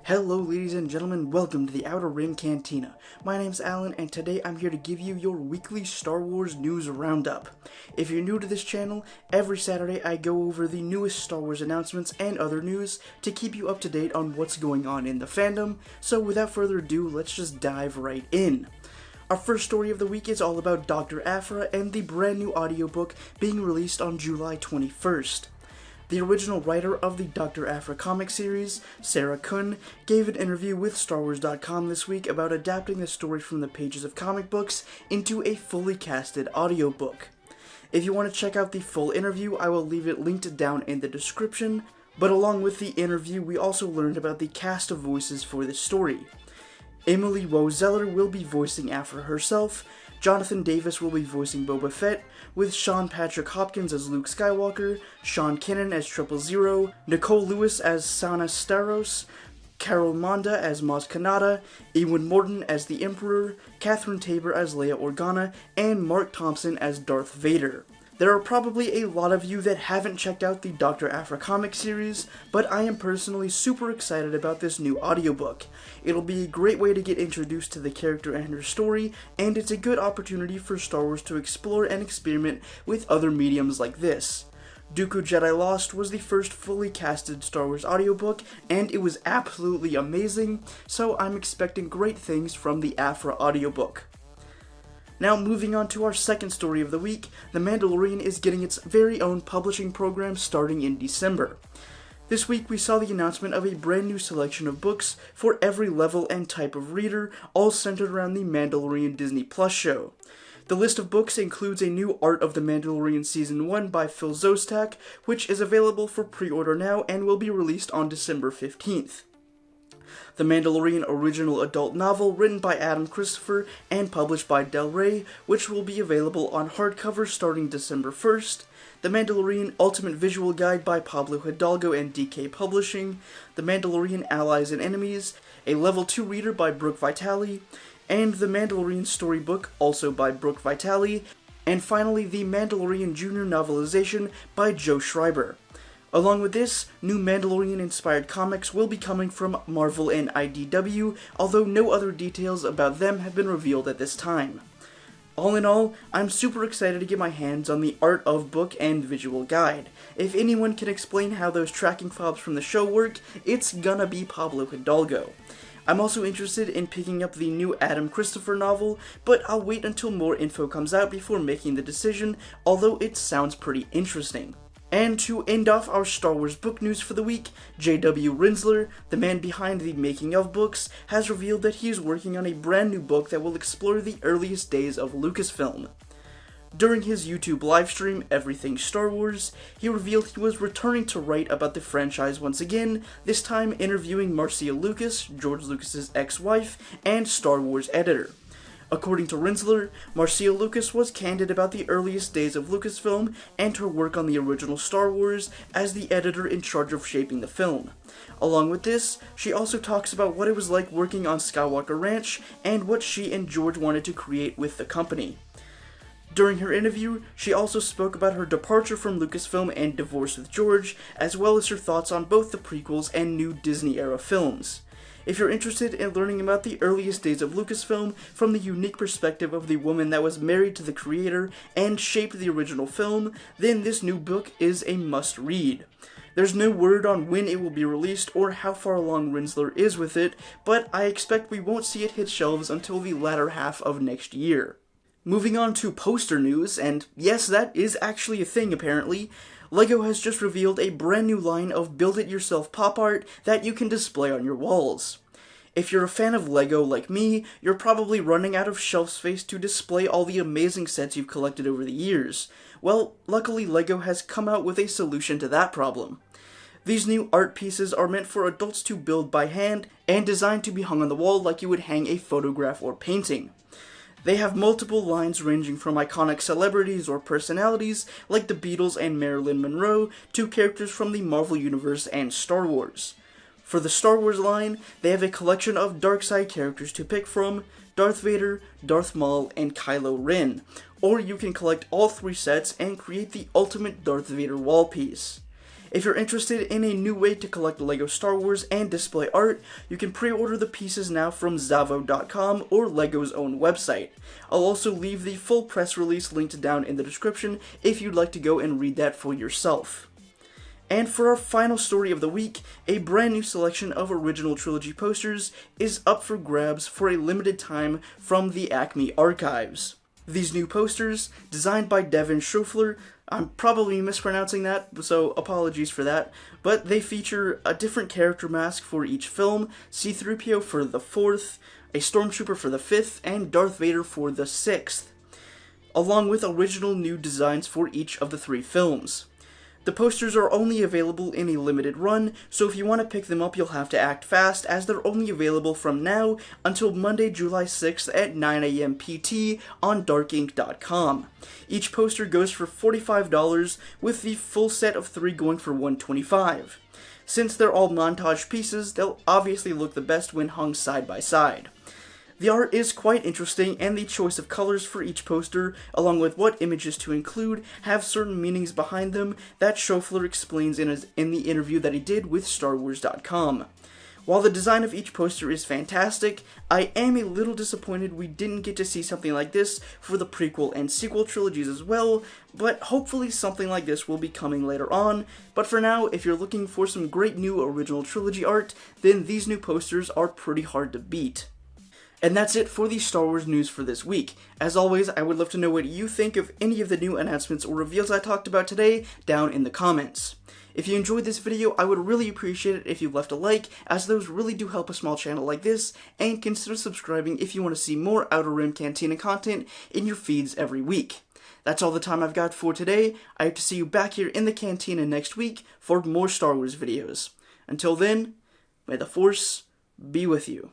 Hello ladies and gentlemen, welcome to the Outer Rim Cantina. My name's Alan and today I'm here to give you your weekly Star Wars news roundup. If you're new to this channel, every Saturday I go over the newest Star Wars announcements and other news to keep you up to date on what's going on in the fandom, so without further ado, let's just dive right in. Our first story of the week is all about Doctor Aphra and the brand new audiobook being released on July 21st. The original writer of the Doctor Aphra comic series, Sarah Kuhn, gave an interview with StarWars.com this week about adapting the story from the pages of comic books into a fully casted audiobook. If you want to check out the full interview, I will leave it linked down in the description, but along with the interview, we also learned about the cast of voices for this story. Emily Wo Zeller will be voicing Aphra herself, Jonathan Davis will be voicing Boba Fett, with Sean Patrick Hopkins as Luke Skywalker, Sean Kinnan as 000, Nicole Lewis as Sana Staros, Carol Manda as Maz Kanata, Ewan Morton as the Emperor, Catherine Tabor as Leia Organa, and Mark Thompson as Darth Vader. There are probably a lot of you that haven't checked out the Doctor Aphra comic series, but I am personally super excited about this new audiobook. It'll be a great way to get introduced to the character and her story, and it's a good opportunity for Star Wars to explore and experiment with other mediums like this. Dooku Jedi Lost was the first fully casted Star Wars audiobook, and it was absolutely amazing, so I'm expecting great things from the Aphra audiobook. Now moving on to our second story of the week, The Mandalorian is getting its very own publishing program starting in December. This week we saw the announcement of a brand new selection of books for every level and type of reader, all centered around the Mandalorian Disney Plus show. The list of books includes a new Art of the Mandalorian Season 1 by Phil Szostak, which is available for pre-order now and will be released on December 15th. The Mandalorian original adult novel written by Adam Christopher and published by Del Rey, which will be available on hardcover starting December 1st. The Mandalorian Ultimate Visual Guide by Pablo Hidalgo and DK Publishing. The Mandalorian Allies and Enemies, a Level 2 reader by Brooke Vitale. And The Mandalorian Storybook, also by Brooke Vitale. And finally, the Mandalorian Junior novelization by Joe Schreiber. Along with this, new Mandalorian-inspired comics will be coming from Marvel and IDW, although no other details about them have been revealed at this time. All in all, I'm super excited to get my hands on the Art of Book and Visual Guide. If anyone can explain how those tracking fobs from the show work, it's gonna be Pablo Hidalgo. I'm also interested in picking up the new Adam Christopher novel, but I'll wait until more info comes out before making the decision, although it sounds pretty interesting. And to end off our Star Wars book news for the week, J.W. Rinsler, the man behind the Making of books, has revealed that he is working on a brand new book that will explore the earliest days of Lucasfilm. During his YouTube livestream, Everything Star Wars, he revealed he was returning to write about the franchise once again, this time interviewing Marcia Lucas, George Lucas's ex-wife, and Star Wars editor. According to Rinsler, Marcia Lucas was candid about the earliest days of Lucasfilm and her work on the original Star Wars as the editor in charge of shaping the film. Along with this, she also talks about what it was like working on Skywalker Ranch and what she and George wanted to create with the company. During her interview, she also spoke about her departure from Lucasfilm and divorce with George, as well as her thoughts on both the prequels and new Disney-era films. If you're interested in learning about the earliest days of Lucasfilm from the unique perspective of the woman that was married to the creator and shaped the original film, then this new book is a must-read. There's no word on when it will be released or how far along Rinsler is with it, but I expect we won't see it hit shelves until the latter half of next year. Moving on to poster news, and yes, that is actually a thing apparently, LEGO has just revealed a brand new line of build-it-yourself pop art that you can display on your walls. If you're a fan of LEGO like me, you're probably running out of shelf space to display all the amazing sets you've collected over the years. Well, luckily LEGO has come out with a solution to that problem. These new art pieces are meant for adults to build by hand and designed to be hung on the wall like you would hang a photograph or painting. They have multiple lines ranging from iconic celebrities or personalities like the Beatles and Marilyn Monroe to characters from the Marvel Universe and Star Wars. For the Star Wars line, they have a collection of dark side characters to pick from: Darth Vader, Darth Maul, and Kylo Ren. Or you can collect all three sets and create the ultimate Darth Vader wall piece. If you're interested in a new way to collect LEGO Star Wars and display art, you can pre-order the pieces now from Zavo.com or LEGO's own website. I'll also leave the full press release linked down in the description if you'd like to go and read that for yourself. And for our final story of the week, a brand new selection of original Trilogy posters is up for grabs for a limited time from the Acme archives. These new posters, designed by Devin Schofler, I'm probably mispronouncing that, so apologies for that, but they feature a different character mask for each film, C-3PO for the 4th, a Stormtrooper for the 5th, and Darth Vader for the 6th, along with original new designs for each of the 3 films. The posters are only available in a limited run, so if you want to pick them up, you'll have to act fast, as they're only available from now until Monday, July 6th at 9 a.m. PT on darkink.com. Each poster goes for $45, with the full set of 3 going for $125. Since they're all montage pieces, they'll obviously look the best when hung side by side. The art is quite interesting, and the choice of colors for each poster, along with what images to include, have certain meanings behind them that Schofler explains in the interview that he did with StarWars.com. While the design of each poster is fantastic, I am a little disappointed we didn't get to see something like this for the prequel and sequel trilogies as well, but hopefully something like this will be coming later on. But for now, if you're looking for some great new original trilogy art, then these new posters are pretty hard to beat. And that's it for the Star Wars news for this week. As always, I would love to know what you think of any of the new announcements or reveals I talked about today down in the comments. If you enjoyed this video, I would really appreciate it if you left a like, as those really do help a small channel like this, and consider subscribing if you want to see more Outer Rim Cantina content in your feeds every week. That's all the time I've got for today. I hope to see you back here in the Cantina next week for more Star Wars videos. Until then, may the Force be with you.